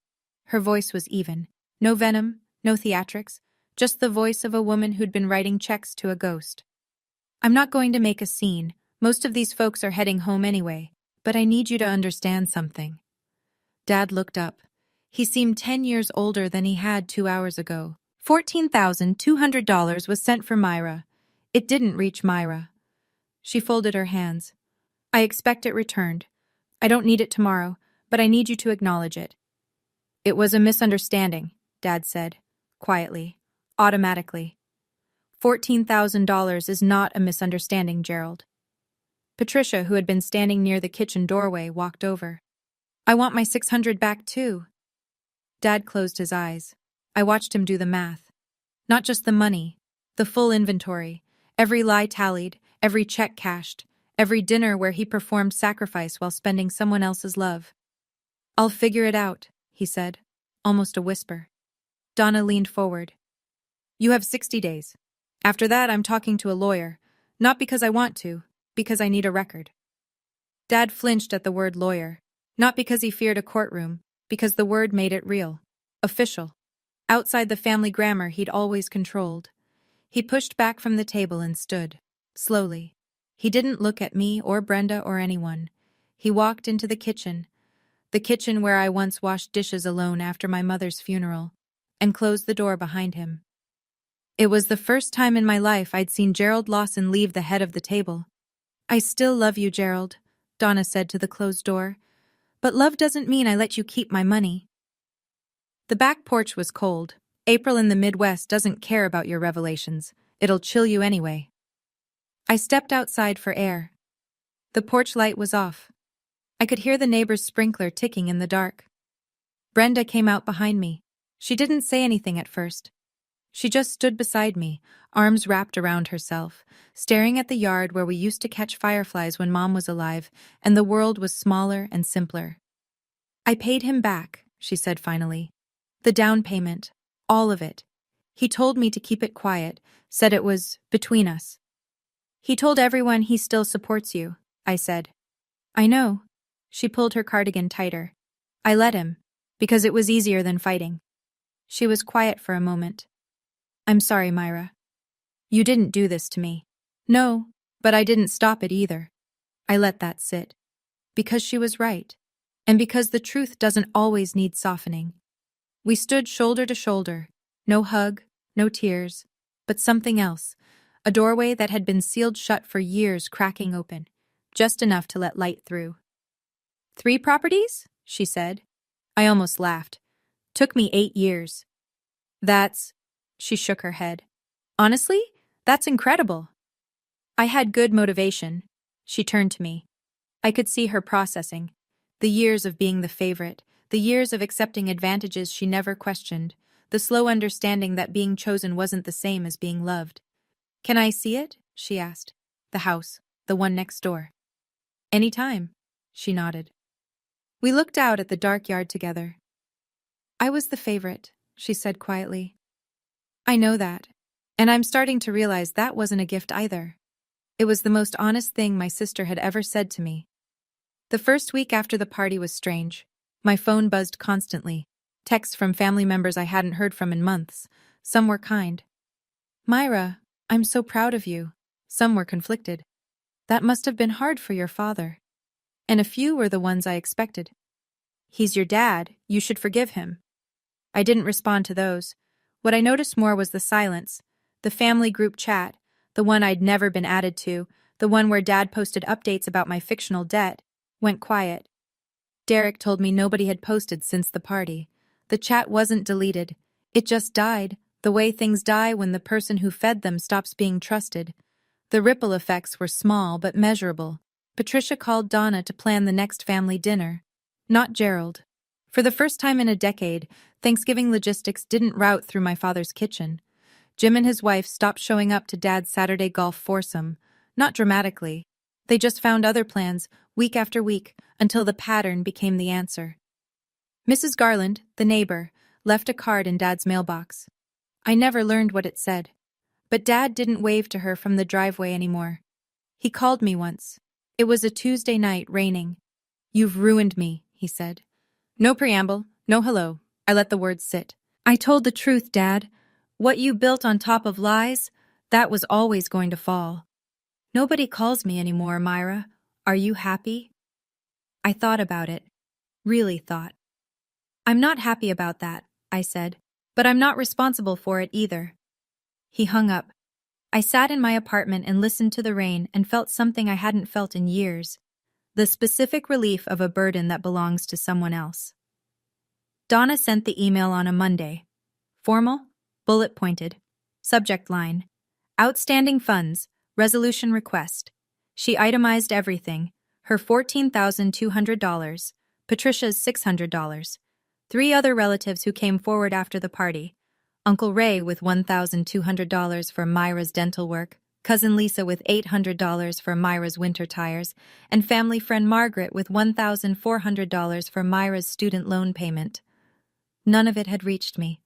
Her voice was even. No venom, no theatrics, just the voice of a woman who'd been writing checks to a ghost. "I'm not going to make a scene. Most of these folks are heading home anyway, but I need you to understand something." Dad looked up. He seemed 10 years older than he had 2 hours ago. $14,200 was sent for Myra. It didn't reach Myra. She folded her hands. "I expect it returned. I don't need it tomorrow, but I need you to acknowledge it." "It was a misunderstanding," Dad said, quietly, automatically. $14,000 is not a misunderstanding, Gerald. Patricia, who had been standing near the kitchen doorway, walked over. "I want my $600 back too." Dad closed his eyes. I watched him do the math. Not just the money, the full inventory, every lie tallied, every check cashed, every dinner where he performed sacrifice while spending someone else's love. "I'll figure it out," he said, almost a whisper. Donna leaned forward. "You have 60 days. After that, I'm talking to a lawyer, not because I want to, because I need a record." Dad flinched at the word lawyer, not because he feared a courtroom, because the word made it real, official, outside the family grammar he'd always controlled. He pushed back from the table and stood, slowly. He didn't look at me or Brenda or anyone. He walked into the kitchen where I once washed dishes alone after my mother's funeral, and closed the door behind him. It was the first time in my life I'd seen Gerald Lawson leave the head of the table. "I still love you, Gerald," Donna said to the closed door. "But love doesn't mean I let you keep my money." The back porch was cold. April in the Midwest doesn't care about your revelations. It'll chill you anyway. I stepped outside for air. The porch light was off. I could hear the neighbor's sprinkler ticking in the dark. Brenda came out behind me. She didn't say anything at first. She just stood beside me, arms wrapped around herself, staring at the yard where we used to catch fireflies when Mom was alive, and the world was smaller and simpler. I paid him back, she said finally. The down payment. All of it. He told me to keep it quiet, said it was between us. He told everyone he still supports you, I said. I know. She pulled her cardigan tighter. I let him, because it was easier than fighting. She was quiet for a moment. I'm sorry, Myra. You didn't do this to me. No, but I didn't stop it either. I let that sit. Because she was right. And because the truth doesn't always need softening. We stood shoulder to shoulder. No hug, no tears, but something else. A doorway that had been sealed shut for years cracking open, just enough to let light through. 3 properties? She said. I almost laughed. Took me 8 years. That's... She shook her head. Honestly, that's incredible. I had good motivation. She turned to me. I could see her processing. The years of being the favorite, the years of accepting advantages she never questioned, the slow understanding that being chosen wasn't the same as being loved. Can I see it? She asked. The house, the one next door. Anytime, she nodded. We looked out at the dark yard together. I was the favorite, she said quietly. I know that, and I'm starting to realize that wasn't a gift either. It was the most honest thing my sister had ever said to me. The first week after the party was strange. My phone buzzed constantly. Texts from family members I hadn't heard from in months. Some were kind. Myra, I'm so proud of you. Some were conflicted. That must have been hard for your father. And a few were the ones I expected. He's your dad, you should forgive him. I didn't respond to those. What I noticed more was the silence. The family group chat, the one I'd never been added to, the one where Dad posted updates about my fictional debt, went quiet. Derek told me nobody had posted since the party. The chat wasn't deleted. It just died, the way things die when the person who fed them stops being trusted. The ripple effects were small but measurable. Patricia called Donna to plan the next family dinner. Not Gerald. For the first time in a decade, Thanksgiving logistics didn't route through my father's kitchen. Jim and his wife stopped showing up to Dad's Saturday golf foursome. Not dramatically. They just found other plans, week after week, until the pattern became the answer. Mrs. Garland, the neighbor, left a card in Dad's mailbox. I never learned what it said. But Dad didn't wave to her from the driveway anymore. He called me once. It was a Tuesday night, raining. You've ruined me, he said. No preamble, no hello. I let the words sit. I told the truth, Dad. What you built on top of lies, that was always going to fall. Nobody calls me anymore, Myra. Are you happy? I thought about it. Really thought. I'm not happy about that, I said, but I'm not responsible for it either. He hung up. I sat in my apartment and listened to the rain and felt something I hadn't felt in years. The specific relief of a burden that belongs to someone else. Donna sent the email on a Monday. Formal, bullet-pointed. Subject line. Outstanding funds, resolution request. She itemized everything. Her $14,200, Patricia's $600. 3 other relatives who came forward after the party. Uncle Ray with $1,200 for Myra's dental work, Cousin Lisa with $800 for Myra's winter tires, and family friend Margaret with $1,400 for Myra's student loan payment. None of it had reached me.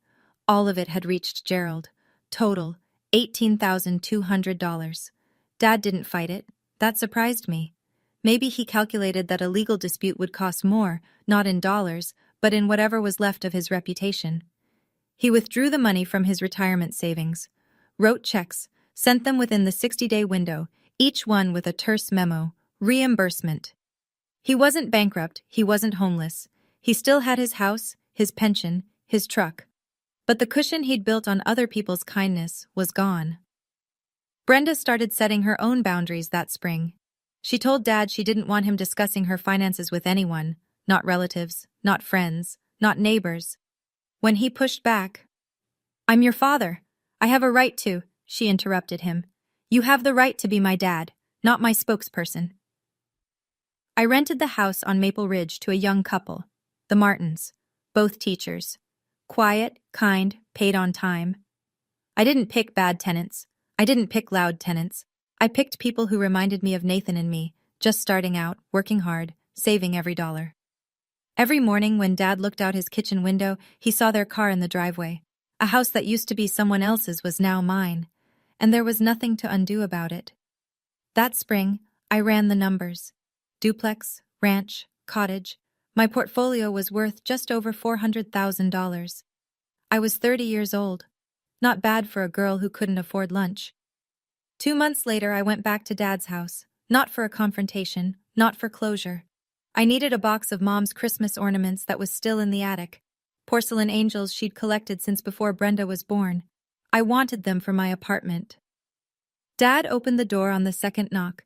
All of it had reached Gerald. Total, $18,200. Dad didn't fight it. That surprised me. Maybe he calculated that a legal dispute would cost more, not in dollars, but in whatever was left of his reputation. He withdrew the money from his retirement savings, wrote checks, sent them within the 60-day window, each one with a terse memo, reimbursement. He wasn't bankrupt, he wasn't homeless. He still had his house, his pension, his truck. But the cushion he'd built on other people's kindness was gone. Brenda started setting her own boundaries that spring. She told Dad she didn't want him discussing her finances with anyone, not relatives, not friends, not neighbors. When he pushed back, "I'm your father. I have a right to," she interrupted him. "You have the right to be my dad, not my spokesperson." I rented the house on Maple Ridge to a young couple, the Martins, both teachers. Quiet, kind, paid on time. I didn't pick bad tenants. I didn't pick loud tenants. I picked people who reminded me of Nathan and me, just starting out, working hard, saving every dollar. Every morning when Dad looked out his kitchen window, he saw their car in the driveway. A house that used to be someone else's was now mine, and there was nothing to undo about it. That spring, I ran the numbers. Duplex, ranch, cottage. My portfolio was worth just over $400,000. I was 30 years old. Not bad for a girl who couldn't afford lunch. 2 months later, I went back to Dad's house. Not for a confrontation, not for closure. I needed a box of Mom's Christmas ornaments that was still in the attic. Porcelain angels she'd collected since before Brenda was born. I wanted them for my apartment. Dad opened the door on the second knock.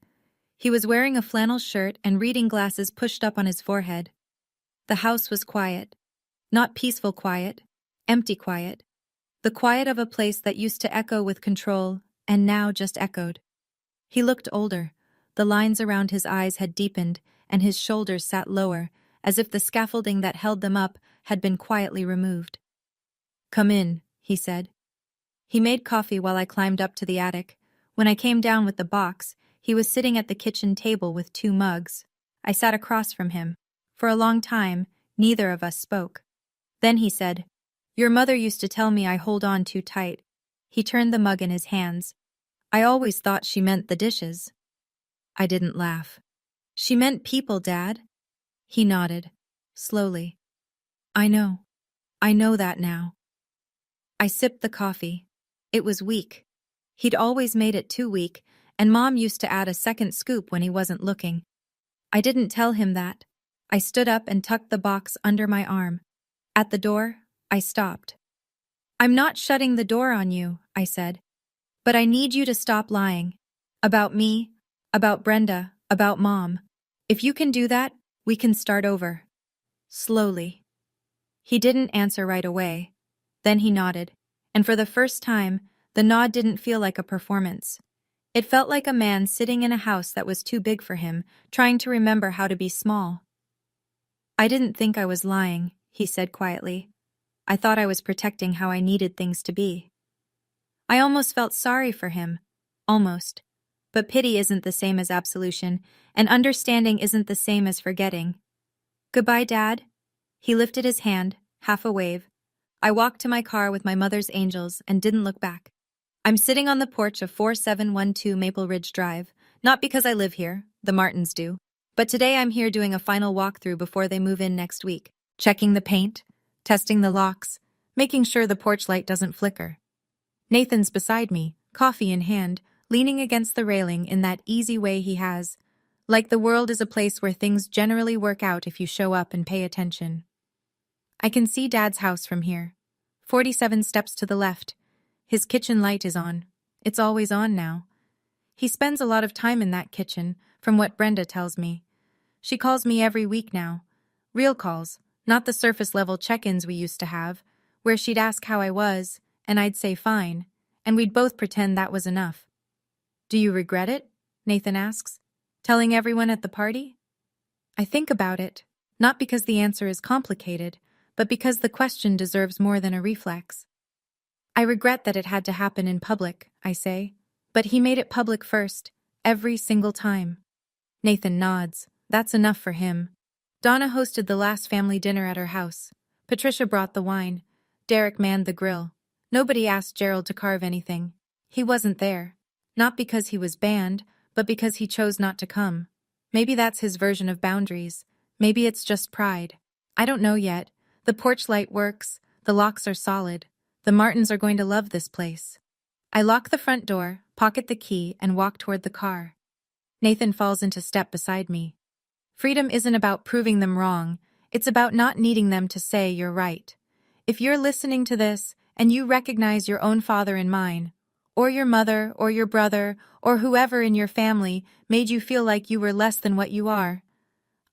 He was wearing a flannel shirt and reading glasses pushed up on his forehead. The house was quiet. Not peaceful quiet, empty quiet. The quiet of a place that used to echo with control and now just echoed. He looked older. The lines around his eyes had deepened and his shoulders sat lower, as if the scaffolding that held them up had been quietly removed. "Come in," he said. He made coffee while I climbed up to the attic. When I came down with the box, he was sitting at the kitchen table with 2 mugs. I sat across from him. For a long time, neither of us spoke. Then he said, "Your mother used to tell me I hold on too tight." He turned the mug in his hands. "I always thought she meant the dishes." I didn't laugh. "She meant people, Dad." He nodded, slowly. I know that now." I sipped the coffee. It was weak. He'd always made it too weak, and Mom used to add a second scoop when he wasn't looking. I didn't tell him that. I stood up and tucked the box under my arm. At the door, I stopped. "I'm not shutting the door on you," I said. "But I need you to stop lying. About me, about Brenda, about Mom. If you can do that, we can start over." Slowly. He didn't answer right away. Then he nodded, and for the first time, the nod didn't feel like a performance. It felt like a man sitting in a house that was too big for him, trying to remember how to be small. "I didn't think I was lying," he said quietly. "I thought I was protecting how I needed things to be." I almost felt sorry for him. Almost. But pity isn't the same as absolution, and understanding isn't the same as forgetting. "Goodbye, Dad." He lifted his hand, half a wave. I walked to my car with my mother's angels and didn't look back. I'm sitting on the porch of 4712 Maple Ridge Drive, not because I live here, the Martins do, but today I'm here doing a final walkthrough before they move in next week, checking the paint, testing the locks, making sure the porch light doesn't flicker. Nathan's beside me, coffee in hand, leaning against the railing in that easy way he has, like the world is a place where things generally work out if you show up and pay attention. I can see Dad's house from here. 47 steps to the left. His kitchen light is on. It's always on now. He spends a lot of time in that kitchen, from what Brenda tells me. She calls me every week now. Real calls, not the surface-level check-ins we used to have, where she'd ask how I was, and I'd say fine, and we'd both pretend that was enough. "Do you regret it?" Nathan asks. "Telling everyone at the party?" I think about it, not because the answer is complicated, but because the question deserves more than a reflex. "I regret that it had to happen in public," I say. "But he made it public first, every single time." Nathan nods. That's enough for him. Donna hosted the last family dinner at her house. Patricia brought the wine. Derek manned the grill. Nobody asked Gerald to carve anything. He wasn't there. Not because he was banned, but because he chose not to come. Maybe that's his version of boundaries. Maybe it's just pride. I don't know yet. The porch light works. The locks are solid. The Martins are going to love this place. I lock the front door, pocket the key, and walk toward the car. Nathan falls into step beside me. Freedom isn't about proving them wrong. It's about not needing them to say you're right. If you're listening to this and you recognize your own father in mine, or your mother, or your brother, or whoever in your family made you feel like you were less than what you are,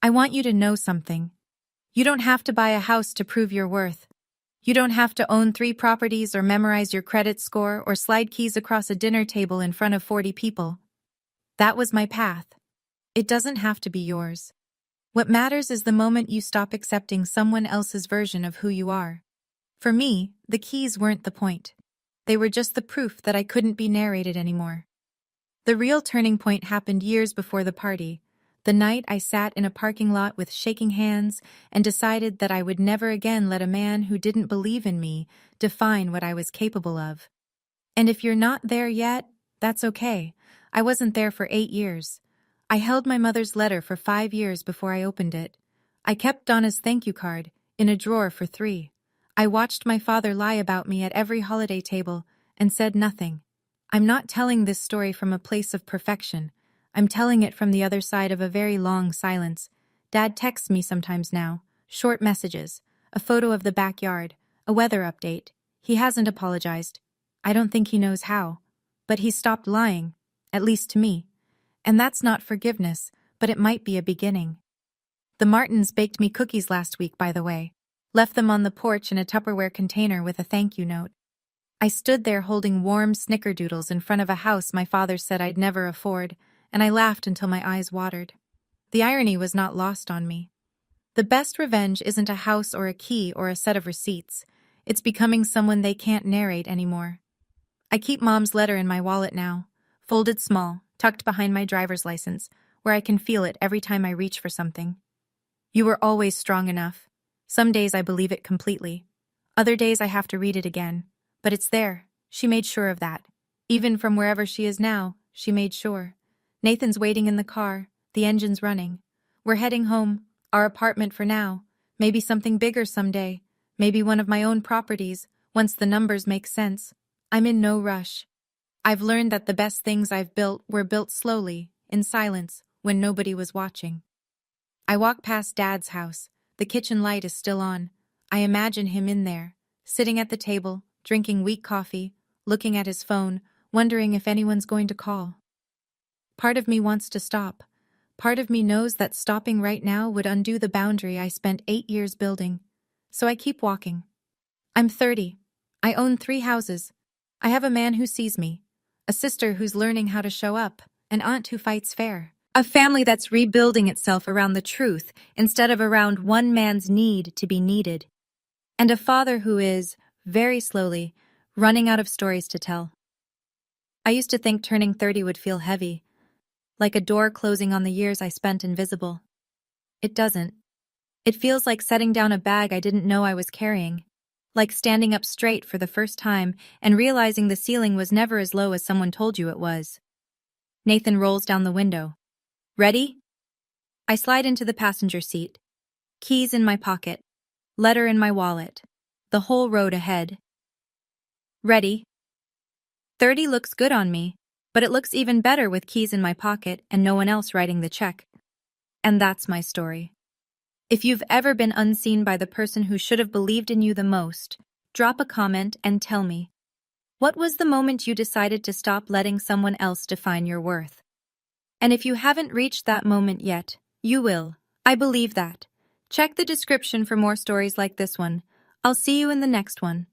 I want you to know something. You don't have to buy a house to prove your worth. You don't have to own 3 properties or memorize your credit score or slide keys across a dinner table in front of 40 people. That was my path. It doesn't have to be yours. What matters is the moment you stop accepting someone else's version of who you are. For me, the keys weren't the point. They were just the proof that I couldn't be narrated anymore. The real turning point happened years before the party, the night I sat in a parking lot with shaking hands and decided that I would never again let a man who didn't believe in me define what I was capable of. And if you're not there yet, that's okay. I wasn't there for 8 years. I held my mother's letter for 5 years before I opened it. I kept Donna's thank you card in a drawer for 3. I watched my father lie about me at every holiday table and said nothing. I'm not telling this story from a place of perfection. I'm telling it from the other side of a very long silence. Dad texts me sometimes now, short messages, a photo of the backyard, a weather update. He hasn't apologized. I don't think he knows how. But he stopped lying, at least to me. And that's not forgiveness, but it might be a beginning. The Martins baked me cookies last week, by the way. Left them on the porch in a Tupperware container with a thank you note. I stood there holding warm snickerdoodles in front of a house my father said I'd never afford, and I laughed until my eyes watered. The irony was not lost on me. The best revenge isn't a house or a key or a set of receipts. It's becoming someone they can't narrate anymore. I keep Mom's letter in my wallet now, folded small, tucked behind my driver's license, where I can feel it every time I reach for something. You were always strong enough. Some days I believe it completely. Other days I have to read it again. But it's there. She made sure of that. Even from wherever she is now, she made sure. Nathan's waiting in the car. The engine's running. We're heading home. Our apartment for now. Maybe something bigger someday. Maybe one of my own properties, once the numbers make sense. I'm in no rush. I've learned that the best things I've built were built slowly, in silence, when nobody was watching. I walk past Dad's house. The kitchen light is still on. I imagine him in there, sitting at the table, drinking weak coffee, looking at his phone, wondering if anyone's going to call. Part of me wants to stop. Part of me knows that stopping right now would undo the boundary I spent 8 years building. So I keep walking. I'm 30. I own 3 houses. I have a man who sees me, a sister who's learning how to show up, an aunt who fights fair, a family that's rebuilding itself around the truth instead of around one man's need to be needed, and a father who is, very slowly, running out of stories to tell. I used to think turning 30 would feel heavy, like a door closing on the years I spent invisible. It doesn't. It feels like setting down a bag I didn't know I was carrying, like standing up straight for the first time and realizing the ceiling was never as low as someone told you it was. Nathan rolls down the window. Ready? I slide into the passenger seat. Keys in my pocket. Letter in my wallet. The whole road ahead. Ready? 30 looks good on me, but it looks even better with keys in my pocket and no one else writing the check. And that's my story. If you've ever been unseen by the person who should have believed in you the most, drop a comment and tell me. What was the moment you decided to stop letting someone else define your worth? And if you haven't reached that moment yet, you will. I believe that. Check the description for more stories like this one. I'll see you in the next one.